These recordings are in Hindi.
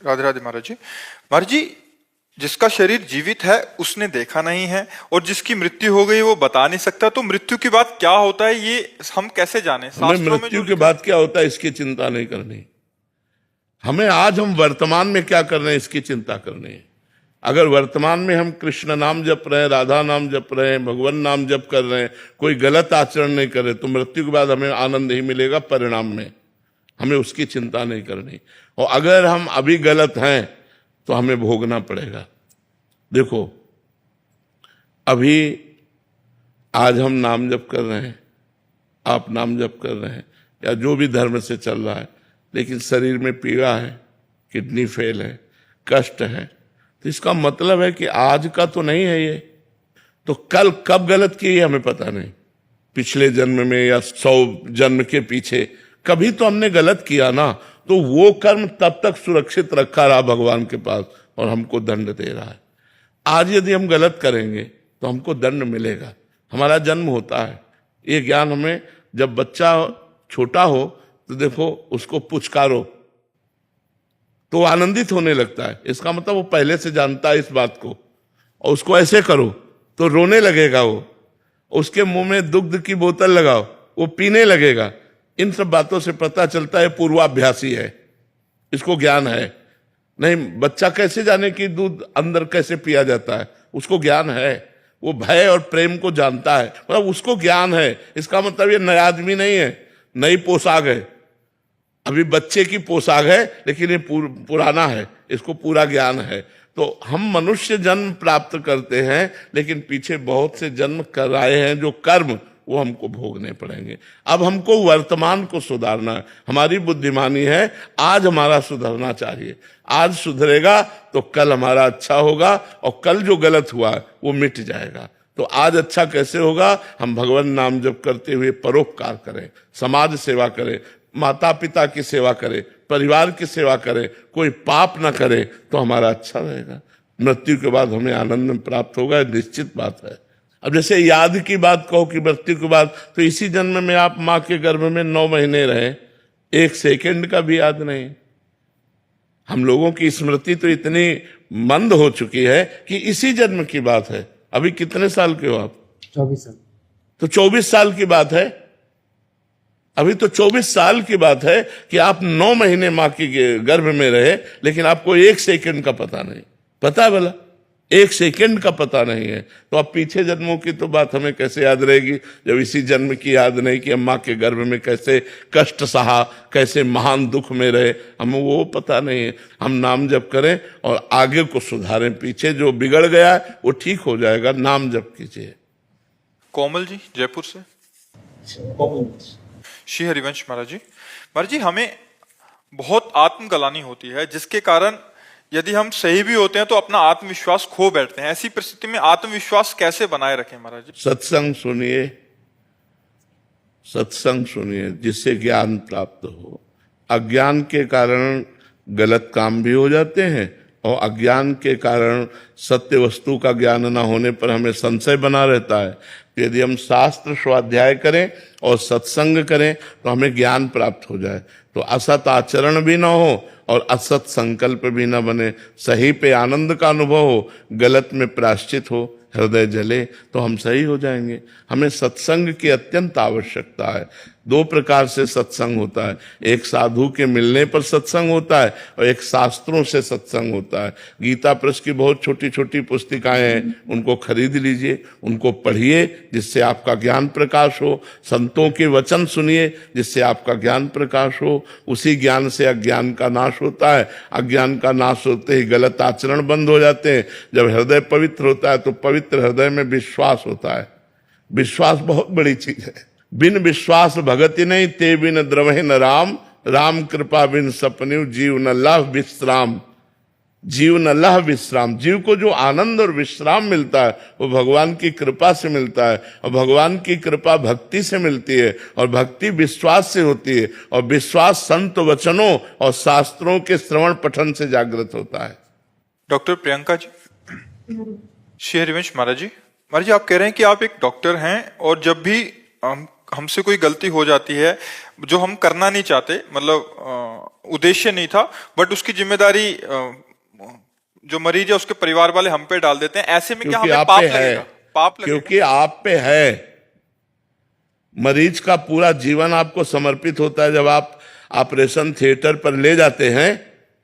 राधे राधे महाराज जी। महाराज जी, जिसका शरीर जीवित है उसने देखा नहीं है और जिसकी मृत्यु हो गई वो बता नहीं सकता, तो मृत्यु के बाद क्या होता है ये हम कैसे जाने? हमें मृत्यु के बाद क्या होता है इसकी चिंता नहीं करनी। हमें आज हम वर्तमान में क्या कर रहे हैं इसकी चिंता करनी है। अगर वर्तमान में हम कृष्ण नाम जप रहे हैं, राधा नाम जप रहे हैं, भगवान नाम जप कर रहे हैं, कोई गलत आचरण नहीं कर रहे, तो मृत्यु के बाद हमें आनंद ही मिलेगा परिणाम में। हमें उसकी चिंता नहीं करनी। और अगर हम अभी गलत हैं तो हमें भोगना पड़ेगा। देखो, अभी आज हम नाम जप कर रहे हैं, आप नाम जप कर रहे हैं, या जो भी धर्म से चल रहा है, लेकिन शरीर में पीड़ा है, किडनी फेल है, कष्ट है, तो इसका मतलब है कि आज का तो नहीं है ये, तो कल कब गलत किए हमें पता नहीं। पिछले जन्म में या 100 जन्म के पीछे कभी तो हमने गलत किया ना, तो वो कर्म तब तक सुरक्षित रखा रहा भगवान के पास और हमको दंड दे रहा है। आज यदि हम गलत करेंगे तो हमको दंड मिलेगा। हमारा जन्म होता है, ये ज्ञान हमें, जब बच्चा छोटा हो तो देखो उसको पुचकारो तो आनंदित होने लगता है, इसका मतलब वो पहले से जानता है इस बात को। और उसको ऐसे करो तो रोने लगेगा वो। उसके मुंह में दुग्ध की बोतल लगाओ, वो पीने लगेगा। इन सब बातों से पता चलता है पूर्वाभ्यासी है, इसको ज्ञान है। नहीं, बच्चा कैसे जाने कि दूध अंदर कैसे पिया जाता है? उसको ज्ञान है, वो भय और प्रेम को जानता है, मतलब उसको ज्ञान है। इसका मतलब ये नया आदमी नहीं है, नई पोशाक है। अभी बच्चे की पोशाक है लेकिन ये पुराना है, इसको पूरा ज्ञान है। तो हम मनुष्य जन्म प्राप्त करते हैं, लेकिन पीछे बहुत से जन्म कराए हैं जो कर्म, वो हमको भोगने पड़ेंगे। अब हमको वर्तमान को सुधारना है। हमारी बुद्धिमानी है, आज हमारा सुधरना चाहिए। आज सुधरेगा तो कल हमारा अच्छा होगा, और कल जो गलत हुआ है वो मिट जाएगा। तो आज अच्छा कैसे होगा? हम भगवान नाम जप करते हुए परोपकार करें, समाज सेवा करें, माता पिता की सेवा करें, परिवार की सेवा करें, कोई पाप ना करे, तो हमारा अच्छा रहेगा। मृत्यु के बाद हमें आनंद प्राप्त होगा, निश्चित बात है। अब जैसे याद की बात कहो कि मृत्यु के बाद, तो इसी जन्म में आप माँ के गर्भ में 9 महीने रहे, 1 सेकंड का भी याद नहीं। हम लोगों की स्मृति तो इतनी मंद हो चुकी है कि इसी जन्म की बात है। अभी कितने साल के हो आप? 24 साल। तो 24 साल की बात है। अभी तो 24 साल की बात है कि आप 9 महीने माँ के गर्भ में रहे, लेकिन आपको 1 सेकंड का पता नहीं। पता है भला? 1 सेकंड का पता नहीं है। तो अब पीछे जन्मों की तो बात हमें कैसे याद रहेगी, जब इसी जन्म की याद नहीं कि हम माँ के गर्भ में कैसे कष्ट सहा, कैसे महान दुख में रहे, हमें वो पता नहीं है। हम नाम जप करें और आगे को सुधारें, पीछे जो बिगड़ गया है वो ठीक हो जाएगा। नाम जप कीजिए। कोमल जी जयपुर से। श्री हरिवंश महाराज जी। महाराज जी, हमें बहुत आत्मग्लानि होती है, जिसके कारण यदि हम सही भी होते हैं तो अपना आत्मविश्वास खो बैठते हैं। ऐसी परिस्थिति में आत्मविश्वास कैसे बनाए रखें महाराज जी? सत्संग सुनिए, सत्संग सुनिए जिससे ज्ञान प्राप्त हो। अज्ञान के कारण गलत काम भी हो जाते हैं, और अज्ञान के कारण सत्य वस्तु का ज्ञान न होने पर हमें संशय बना रहता है। यदि हम शास्त्र स्वाध्याय करें और सत्संग करें तो हमें ज्ञान प्राप्त हो जाए, तो असत आचरण भी ना हो और असत संकल्प भी ना बने, सही पे आनंद का अनुभव हो, गलत में प्रायश्चित हो, हृदय जले, तो हम सही हो जाएंगे। हमें सत्संग की अत्यंत आवश्यकता है। 2 प्रकार से सत्संग होता है, एक साधु के मिलने पर सत्संग होता है और एक शास्त्रों से सत्संग होता है। गीता प्रेस की बहुत छोटी छोटी पुस्तिकाएं हैं, उनको खरीद लीजिए, उनको पढ़िए जिससे आपका ज्ञान प्रकाश हो। संतों के वचन सुनिए जिससे आपका ज्ञान प्रकाश हो। उसी ज्ञान से अज्ञान का नाश होता है। अज्ञान का नाश होते ही गलत आचरण बंद हो जाते हैं। जब हृदय पवित्र होता है तो पवित्र हृदय में विश्वास होता है। विश्वास बहुत बड़ी चीज है। बिन विश्वास भगति नहीं, ते बिन द्रवहि न राम, राम कृपा बिन सपन्यु, जीव न लह विश्राम, जीव न लह विश्राम। जीव को जो आनंद और विश्राम मिलता है वो भगवान की कृपा से मिलता है, और भगवान की कृपा भक्ति से मिलती है, और भक्ति विश्वास से होती है, और विश्वास संत वचनों और शास्त्रों के श्रवण पठन से जागृत होता है। डॉक्टर प्रियंका जी। श्री हरिवंश महाराज जी। महाराज जी, आप कह रहे हैं कि आप एक डॉक्टर हैं, और जब भी हम हमसे कोई गलती हो जाती है जो हम करना नहीं चाहते, मतलब उद्देश्य नहीं था, बट उसकी जिम्मेदारी जो मरीज है उसके परिवार वाले हम पे डाल देते हैं, ऐसे में क्या क्योंकि हमें आप पाप पे लगेगा? है, पाप लगेगा? क्योंकि आप पे है। मरीज का पूरा जीवन आपको समर्पित होता है। जब आप ऑपरेशन थिएटर पर ले जाते हैं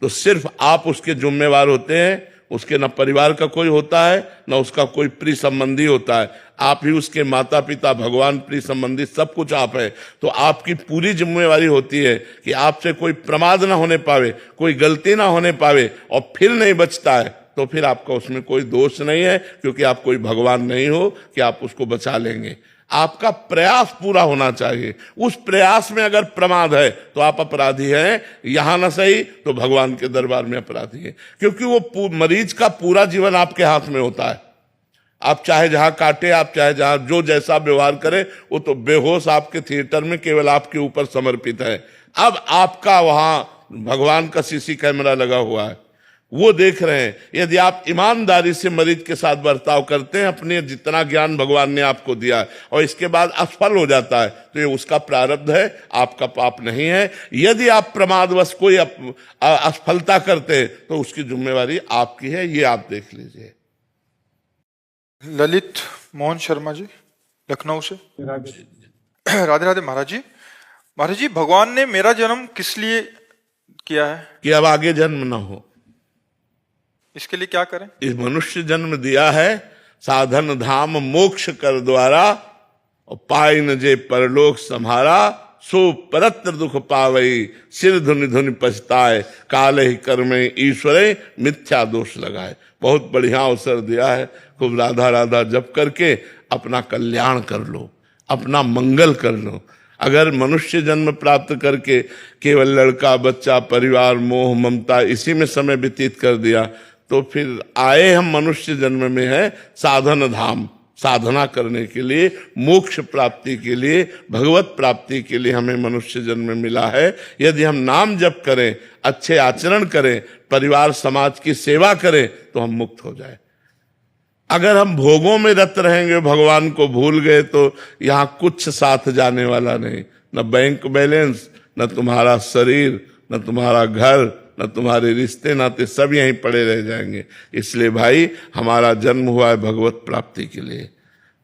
तो सिर्फ आप उसके जिम्मेवार होते हैं। उसके न परिवार का कोई होता है, न उसका कोई प्रिय संबंधी होता है। आप ही उसके माता पिता, भगवान, प्रिय संबंधी, सब कुछ आप है। तो आपकी पूरी जिम्मेवारी होती है कि आपसे कोई प्रमाद ना होने पावे, कोई गलती ना होने पावे, और फिर नहीं बचता है तो फिर आपका उसमें कोई दोष नहीं है, क्योंकि आप कोई भगवान नहीं हो कि आप उसको बचा लेंगे। आपका प्रयास पूरा होना चाहिए। उस प्रयास में अगर प्रमाद है तो आप अपराधी हैं, यहां ना सही तो भगवान के दरबार में अपराधी हैं, क्योंकि वो मरीज का पूरा जीवन आपके हाथ में होता है। आप चाहे जहां काटे, आप चाहे जहां जो जैसा व्यवहार करे, वो तो बेहोश आपके थिएटर में केवल आपके ऊपर समर्पित है। अब आपका वहां भगवान का सीसी कैमरा लगा हुआ है, वो देख रहे हैं। यदि आप ईमानदारी से मरीज के साथ बर्ताव करते हैं, अपने जितना ज्ञान भगवान ने आपको दिया है, और इसके बाद असफल हो जाता है, तो ये उसका प्रारब्ध है, आपका पाप नहीं है। यदि आप प्रमादवश कोई असफलता करते हैं तो उसकी जिम्मेवारी आपकी है, ये आप देख लीजिए। ललित मोहन शर्मा जी, लखनऊ से। राधे राधे महाराज जी। महाराज जी, भगवान ने मेरा जन्म किस लिए किया है? कि अब आगे जन्म ना हो, इसके लिए क्या करें? इस मनुष्य जन्म दिया है साधन धाम मोक्ष कर द्वारा, और पाई न जे परलोक सम्हारा, सो परत्र दुख पावई, सिर धुनि धुनि पछताए, काले ही कर्मे ईश्वरे मिथ्या दोष लगाए। बहुत बढ़िया अवसर दिया है, खूब राधा राधा जप करके अपना कल्याण कर लो, अपना मंगल कर लो। अगर मनुष्य जन्म प्राप्त करके केवल लड़का बच्चा परिवार मोह ममता इसी में समय व्यतीत कर दिया, तो फिर आए हम मनुष्य जन्म में है साधन धाम, साधना करने के लिए, मोक्ष प्राप्ति के लिए, भगवत प्राप्ति के लिए हमें मनुष्य जन्म मिला है। यदि हम नाम जप करें, अच्छे आचरण करें, परिवार समाज की सेवा करें, तो हम मुक्त हो जाए। अगर हम भोगों में रत रहेंगे, भगवान को भूल गए, तो यहां कुछ साथ जाने वाला नहीं, न बैंक बैलेंस, न तुम्हारा शरीर, न तुम्हारा घर, न तुम्हारे रिश्ते नाते, सब यहीं पड़े रह जाएंगे। इसलिए भाई, हमारा जन्म हुआ है भगवत प्राप्ति के लिए।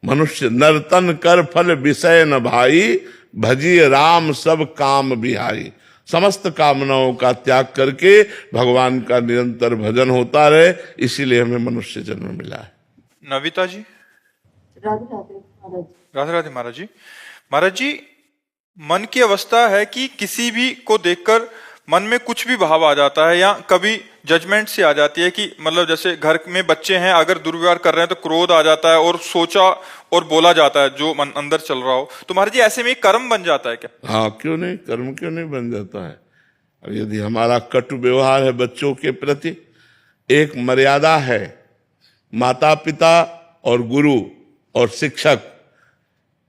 मनुष्य नर्तन कर फल विषय न भाई, भजिए राम सब काम बिहाई। समस्त कामनाओं का त्याग करके भगवान का निरंतर भजन होता रहे, इसीलिए हमें मनुष्य जन्म मिला है। नविता जी। राधे राधे महाराज। राधे राधे महाराज जी। महाराज जी, मन की अवस्था है कि किसी भी को देखकर मन में कुछ भी भाव आ जाता है, या कभी जजमेंट से आ जाती है कि मतलब जैसे घर में बच्चे हैं, अगर दुर्व्यवहार कर रहे हैं तो क्रोध आ जाता है और सोचा और बोला जाता है जो मन अंदर चल रहा हो। तो महाराज जी, ऐसे में कर्म बन जाता है क्या? हाँ, क्यों नहीं, कर्म क्यों नहीं बन जाता है। अब यदि हमारा कटु व्यवहार है बच्चों के प्रति, एक मर्यादा है, माता पिता और गुरु और शिक्षक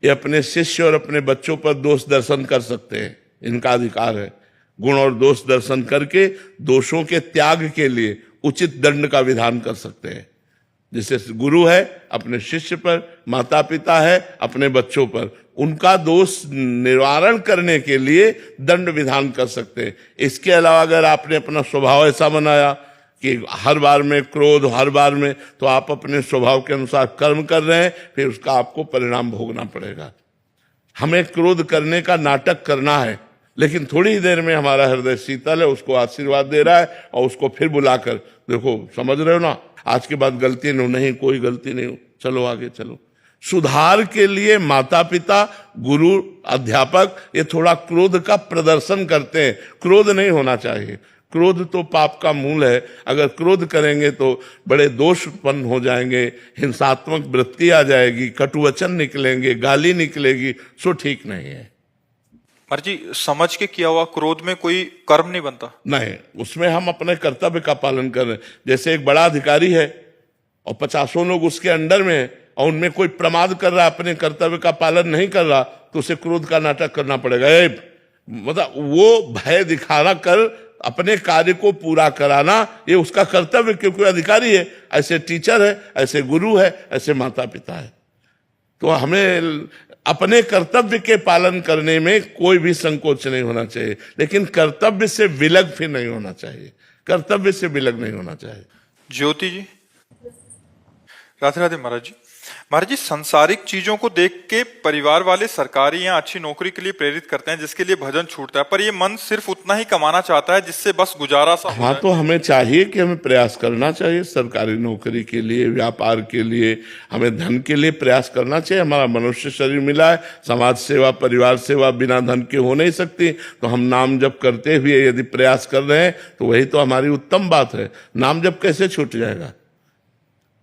ये अपने शिष्य और अपने बच्चों पर दोष दर्शन कर सकते हैं, इनका अधिकार है। गुण और दोष दर्शन करके दोषों के त्याग के लिए उचित दंड का विधान कर सकते हैं। जैसे गुरु है अपने शिष्य पर, माता पिता है अपने बच्चों पर, उनका दोष निवारण करने के लिए दंड विधान कर सकते हैं। इसके अलावा अगर आपने अपना स्वभाव ऐसा बनाया कि हर बार में क्रोध, हर बार में, तो आप अपने स्वभाव के अनुसार कर्म कर रहे हैं, फिर उसका आपको परिणाम भोगना पड़ेगा। हमें क्रोध करने का नाटक करना है, लेकिन थोड़ी ही देर में हमारा हृदय शीतल है, उसको आशीर्वाद दे रहा है, और उसको फिर बुलाकर देखो, समझ रहे हो ना, आज के बाद गलती नहीं, कोई गलती नहीं, चलो आगे चलो। सुधार के लिए माता पिता, गुरु, अध्यापक ये थोड़ा क्रोध का प्रदर्शन करते हैं। क्रोध नहीं होना चाहिए, क्रोध तो पाप का मूल है। अगर क्रोध करेंगे तो बड़े दोष उत्पन्न हो जाएंगे, हिंसात्मक वृत्ति आ जाएगी, कटुवचन निकलेंगे, गाली निकलेगी, सो ठीक नहीं है। महाराज जी, समझ के किया हुआ क्रोध में कोई कर्म नहीं बनता? नहीं, उसमें हम अपने कर्तव्य का पालन कर रहे हैं। जैसे एक बड़ा अधिकारी है और 50 लोग उसके अंडर में है, और उनमें कोई प्रमाद कर रहा है, अपने कर्तव्य का पालन नहीं कर रहा, तो उसे क्रोध का नाटक करना पड़ेगा। मतलब वो भय दिखाना कर अपने कार्य को पूरा कराना, ये उसका कर्तव्य, क्योंकि अधिकारी है, ऐसे टीचर है, ऐसे गुरु है, ऐसे माता पिता है। तो हमें अपने कर्तव्य के पालन करने में कोई भी संकोच नहीं होना चाहिए, लेकिन कर्तव्य से विलग फिर नहीं होना चाहिए, कर्तव्य से विलग नहीं होना चाहिए। ज्योति जी। राधे राधे महाराज जी। महाराज जी, सांसारिक चीजों को देख के परिवार वाले सरकारी या अच्छी नौकरी के लिए प्रेरित करते हैं, जिसके लिए भजन छूटता है, पर ये मन सिर्फ उतना ही कमाना चाहता है जिससे बस गुजारा सा हो हाँ, जाए। तो हमें चाहिए कि हमें प्रयास करना चाहिए, सरकारी नौकरी के लिए, व्यापार के लिए, हमें धन के लिए प्रयास करना चाहिए। हमारा मनुष्य शरीर मिला है, समाज सेवा, परिवार सेवा बिना धन के हो नहीं सकती। तो हम नाम जप करते हुए यदि प्रयास कर रहे हैं तो वही तो हमारी उत्तम बात है। नाम जप कैसे छूट जाएगा?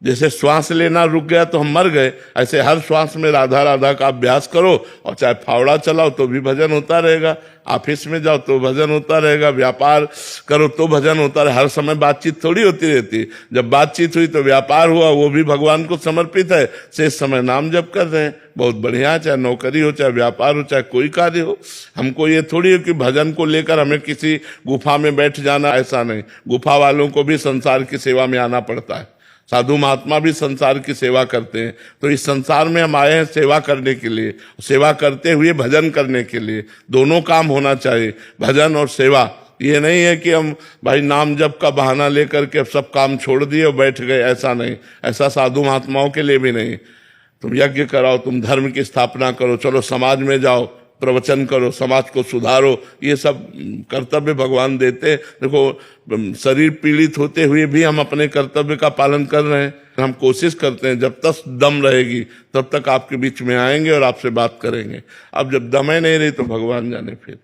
जैसे श्वास लेना रुक गया तो हम मर गए, ऐसे हर श्वास में राधा राधा का अभ्यास करो, और चाहे फावड़ा चलाओ तो भी भजन होता रहेगा, ऑफिस में जाओ तो भजन होता रहेगा, व्यापार करो तो भजन होता रहे। हर समय बातचीत थोड़ी होती रहती। जब बातचीत हुई तो व्यापार हुआ, वो भी भगवान को समर्पित है, शेष समय नाम जप कर रहे हैं, बहुत बढ़िया। चाहे नौकरी हो, चाहे व्यापार हो, चाहे कोई कार्य हो। हमको ये थोड़ी हो कि भजन को लेकर हमें किसी गुफा में बैठ जाना, ऐसा नहीं। गुफा वालों को भी संसार की सेवा में आना पड़ता है, साधु महात्मा भी संसार की सेवा करते हैं। तो इस संसार में हम आए हैं सेवा करने के लिए, सेवा करते हुए भजन करने के लिए। दोनों काम होना चाहिए, भजन और सेवा। ये नहीं है कि हम भाई नाम जप का बहाना लेकर के सब काम छोड़ दिए और बैठ गए, ऐसा नहीं। ऐसा साधु महात्माओं के लिए भी नहीं। तुम यज्ञ कराओ, तुम धर्म की स्थापना करो, चलो समाज में जाओ, प्रवचन करो, समाज को सुधारो, ये सब कर्तव्य भगवान देते हैं। देखो, शरीर पीड़ित होते हुए भी हम अपने कर्तव्य का पालन कर रहे हैं। हम कोशिश करते हैं जब तक दम रहेगी तब तक आपके बीच में आएंगे और आपसे बात करेंगे। अब जब दमें नहीं रही तो भगवान जाने। फिर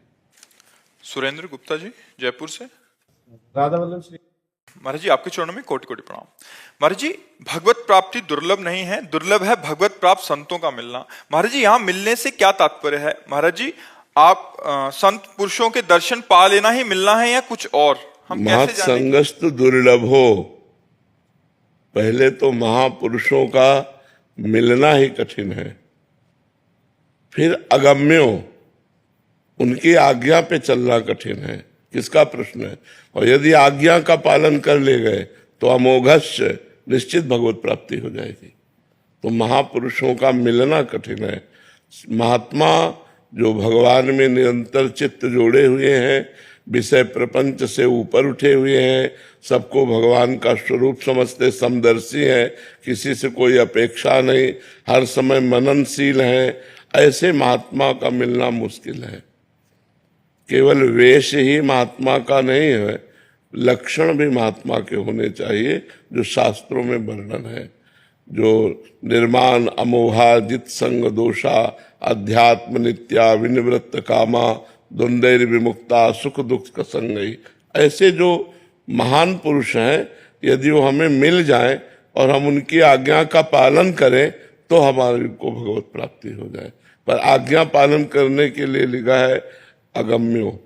सुरेंद्र गुप्ता जी, जयपुर से। राधा वल्लभ श्री महाराज जी, आपके चरणों में कोटि कोटि प्रणाम। महाराज जी, भगवत प्राप्ति दुर्लभ नहीं है, दुर्लभ है भगवत प्राप्त संतों का मिलना। महाराज जी, यहाँ मिलने से क्या तात्पर्य है? महाराज जी, आप संत पुरुषों के दर्शन पा लेना ही मिलना है या कुछ और? हम कैसे जानें? संगस्त दुर्लभ हो, पहले तो महापुरुषों का मिलना ही कठिन है, फिर अगम्यो, उनकी आज्ञा पे चलना कठिन है। किसका प्रश्न है? और यदि आज्ञा का पालन कर ले गए तो अमोघस्य, निश्चित भगवत प्राप्ति हो जाएगी। तो महापुरुषों का मिलना कठिन है। महात्मा जो भगवान में निरंतर चित्त जोड़े हुए हैं, विषय प्रपंच से ऊपर उठे हुए हैं, सबको भगवान का स्वरूप समझते, समदर्शी हैं, किसी से कोई अपेक्षा नहीं, हर समय मननशील हैं, ऐसे महात्मा का मिलना मुश्किल है। केवल वेश ही महात्मा का नहीं है, लक्षण भी महात्मा के होने चाहिए जो शास्त्रों में वर्णन है। जो निर्माण अमोहा जित संग दोषा अध्यात्म नित्या विनिवृत्त कामा द्वंद्वैर विमुक्ता सुख दुख का संगई, ऐसे जो महान पुरुष हैं, यदि वो हमें मिल जाए और हम उनकी आज्ञा का पालन करें तो हमारे को भगवत प्राप्ति हो जाए। पर आज्ञा पालन करने के लिए लिखा है अगम्यो,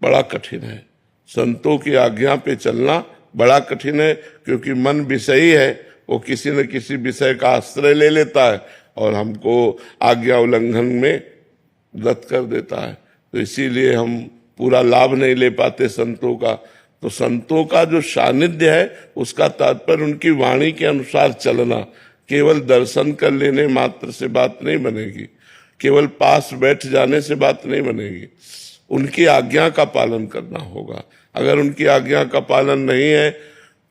बड़ा कठिन है। संतों की आज्ञा पे चलना बड़ा कठिन है, क्योंकि मन विषयी है, वो किसी न किसी विषय का आश्रय ले लेता है और हमको आज्ञा उल्लंघन में रत कर देता है। तो इसीलिए हम पूरा लाभ नहीं ले पाते संतों का। तो संतों का जो सानिध्य है उसका तात्पर्य उनकी वाणी के अनुसार चलना। केवल दर्शन कर लेने मात्र से बात नहीं बनेगी, केवल पास बैठ जाने से बात नहीं बनेगी, उनकी आज्ञा का पालन करना होगा। अगर उनकी आज्ञा का पालन नहीं है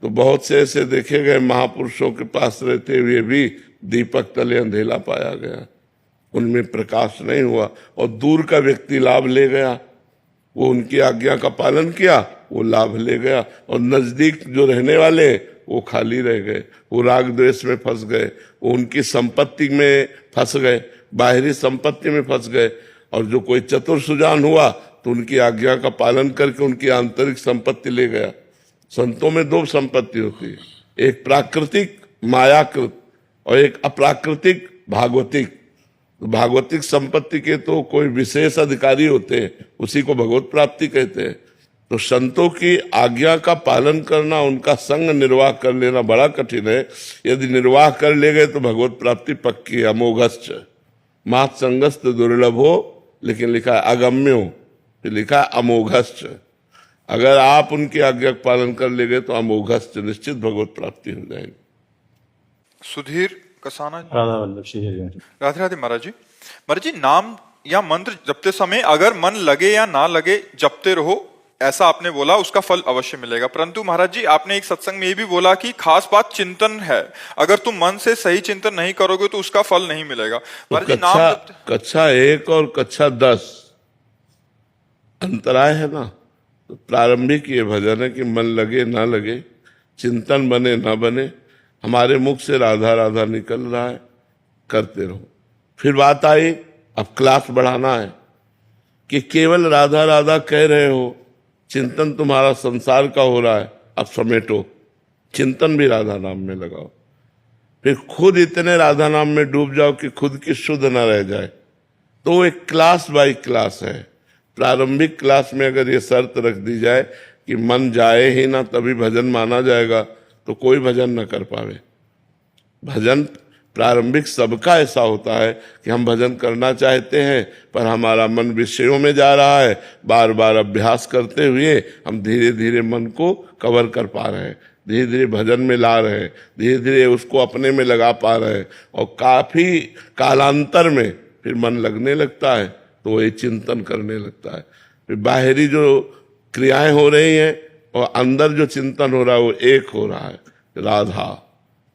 तो बहुत से ऐसे देखे गए महापुरुषों के पास रहते हुए भी दीपक तले अंधेला पाया गया, उनमें प्रकाश नहीं हुआ और दूर का व्यक्ति लाभ ले गया। वो उनकी आज्ञा का पालन किया, वो लाभ ले गया, और नजदीक जो रहने वाले वो खाली रह गए, वो राग द्वेष में फंस गए, वो उनकी संपत्ति में फंस गए, बाहरी संपत्ति में फंस गए। और जो कोई चतुर सुजान हुआ तो उनकी आज्ञा का पालन करके उनकी आंतरिक संपत्ति ले गया। संतों में दो संपत्ति होती है, एक प्राकृतिक मायाकृत और एक अप्राकृतिक भागवतिक। तो भागवतिक संपत्ति के तो कोई विशेष अधिकारी होते हैं, उसी को भगवत प्राप्ति कहते हैं। तो संतों की आज्ञा का पालन करना, उनका संग निर्वाह कर लेना बड़ा कठिन है। यदि निर्वाह कर ले गए तो भगवत प्राप्ति पक्की है। अमोघश्च, मात संगस्त दुर्लभ हो, लेकिन लिखा है अगम्यो, फिर लिखा है अमोघश्च। अगर आप उनकी आज्ञा पालन कर ले गए तो अमोघश्च, निश्चित भगवत प्राप्ति हो जाएगी। सुधीर कसाना। राधा वल्लभ श्री हरिवंश। राधे राधे महाराज जी। महाराज जी, नाम या मंत्र जपते समय अगर मन लगे या ना लगे जपते रहो, ऐसा आपने बोला, उसका फल अवश्य मिलेगा। परंतु महाराज जी, आपने एक सत्संग में ये भी बोला कि खास बात चिंतन है, अगर तुम मन से सही चिंतन नहीं करोगे तो उसका फल नहीं मिलेगा। महाराज जी, नाम कक्षा 1 और कक्षा 10 अंतराय है ना। तो प्रारंभिक ये भजन है कि मन लगे ना लगे, चिंतन बने ना बने, हमारे मुख से राधा राधा निकल रहा है, करते रहो। फिर बात आई, अब क्लास बढ़ाना है कि केवल राधा राधा कह रहे हो, चिंतन तुम्हारा संसार का हो रहा है, अब समेटो, चिंतन भी राधा नाम में लगाओ। फिर खुद इतने राधा नाम में डूब जाओ कि खुद की शुद्ध न रह जाए। तो वो एक क्लास बाय क्लास है। प्रारंभिक क्लास में अगर ये शर्त रख दी जाए कि मन जाए ही ना तभी भजन माना जाएगा, तो कोई भजन न कर पावे। भजन प्रारंभिक सबका ऐसा होता है कि हम भजन करना चाहते हैं, पर हमारा मन विषयों में जा रहा है। बार बार अभ्यास करते हुए हम धीरे धीरे मन को कवर कर पा रहे हैं, धीरे धीरे भजन में ला रहे हैं, धीरे धीरे उसको अपने में लगा पा रहे हैं। और काफी कालांतर में फिर मन लगने लगता है, तो वही चिंतन करने लगता है। फिर बाहरी जो क्रियाएं हो रही हैं और अंदर जो चिंतन हो रहा है वो एक हो रहा है, राधा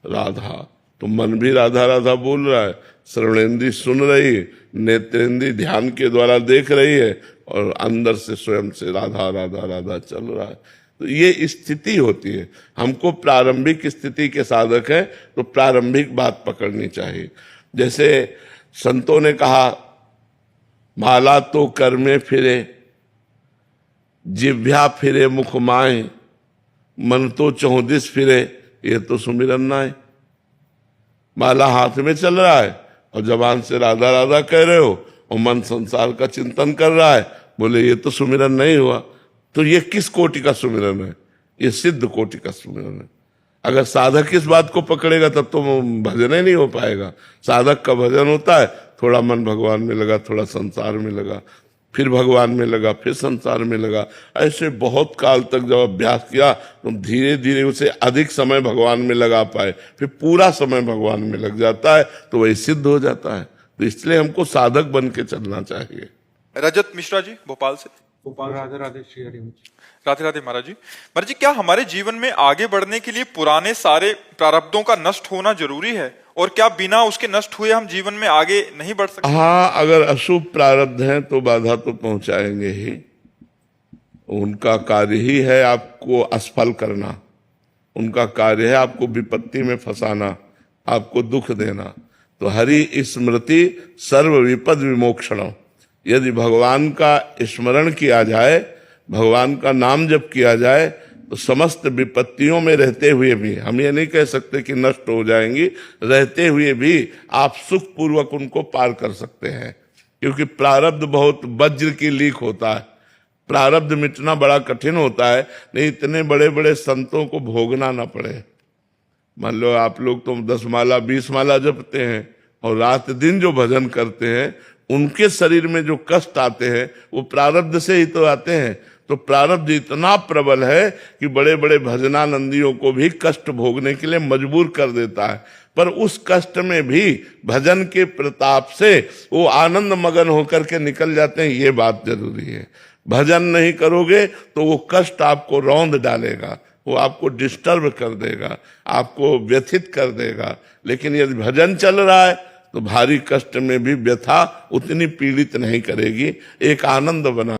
राधा। तो मन भी राधा राधा बोल रहा है, श्रवणेंद्री सुन रही है, नेत्रेंद्री ध्यान के द्वारा देख रही है, और अंदर से स्वयं से राधा राधा राधा चल रहा है। तो ये स्थिति होती है। हमको प्रारंभिक स्थिति के साधक है तो प्रारंभिक बात पकड़नी चाहिए। जैसे संतों ने कहा, माला तो कर में फिरे, जिह्वा फिरे मुख माए, मन तो चौदिस फिरे, ये तो सुमिरन ना है। माला हाथ में चल रहा है और जबान से राधा राधा कह रहे हो और मन संसार का चिंतन कर रहा है, बोले ये तो सुमिरन नहीं हुआ। तो ये किस कोटि का सुमिरन है? ये सिद्ध कोटि का सुमिरन है। अगर साधक इस बात को पकड़ेगा तब तो भजन ही नहीं हो पाएगा। साधक का भजन होता है, थोड़ा मन भगवान में लगा, थोड़ा संसार में लगा, फिर भगवान में लगा, फिर संसार में लगा। ऐसे बहुत काल तक जब अभ्यास किया तो धीरे धीरे उसे अधिक समय भगवान में लगा पाए, फिर पूरा समय भगवान में लग जाता है, तो वही सिद्ध हो जाता है। तो इसलिए हमको साधक बन के चलना चाहिए। रजत मिश्रा जी, भोपाल से। गोपाल। राधे राधे श्री हरिवंश। राधे राधे महाराज जी। महाराज जी, क्या हमारे जीवन में आगे बढ़ने के लिए पुराने सारे प्रारब्धों का नष्ट होना जरूरी है, और क्या बिना उसके नष्ट हुए हम जीवन में आगे नहीं बढ़ सकते? हाँ, अगर अशुभ प्रारब्ध हैं तो बाधा तो पहुंचाएंगे ही। उनका कार्य ही है आपको असफल करना, उनका कार्य है आपको विपत्ति में फंसाना, आपको दुख देना। तो हरि स्मृति सर्व विपद विमोक्षण। यदि भगवान का स्मरण किया जाए, भगवान का नाम जप किया जाए, तो समस्त विपत्तियों में रहते हुए भी, हम ये नहीं कह सकते कि नष्ट हो जाएंगी, रहते हुए भी आप सुख पूर्वक उनको पार कर सकते हैं। क्योंकि प्रारब्ध बहुत वज्र की लीक होता है, प्रारब्ध मिटना बड़ा कठिन होता है। नहीं इतने बड़े बड़े संतों को भोगना ना पड़े। मान लो आप लोग तो 10 माला 20 माला जपते हैं और रात दिन जो भजन करते हैं, उनके शरीर में जो कष्ट आते हैं वो प्रारब्ध से ही तो आते हैं। तो प्रारब्ध इतना प्रबल है कि बड़े बड़े भजनानंदियों को भी कष्ट भोगने के लिए मजबूर कर देता है। पर उस कष्ट में भी भजन के प्रताप से वो आनंद मगन होकर के निकल जाते हैं, ये बात जरूरी है। भजन नहीं करोगे तो वो कष्ट आपको रौंद डालेगा, वो आपको डिस्टर्ब कर देगा, आपको व्यथित कर देगा। लेकिन यदि भजन चल रहा है तो भारी कष्ट में भी व्यथा उतनी पीड़ित नहीं करेगी, एक आनंद बना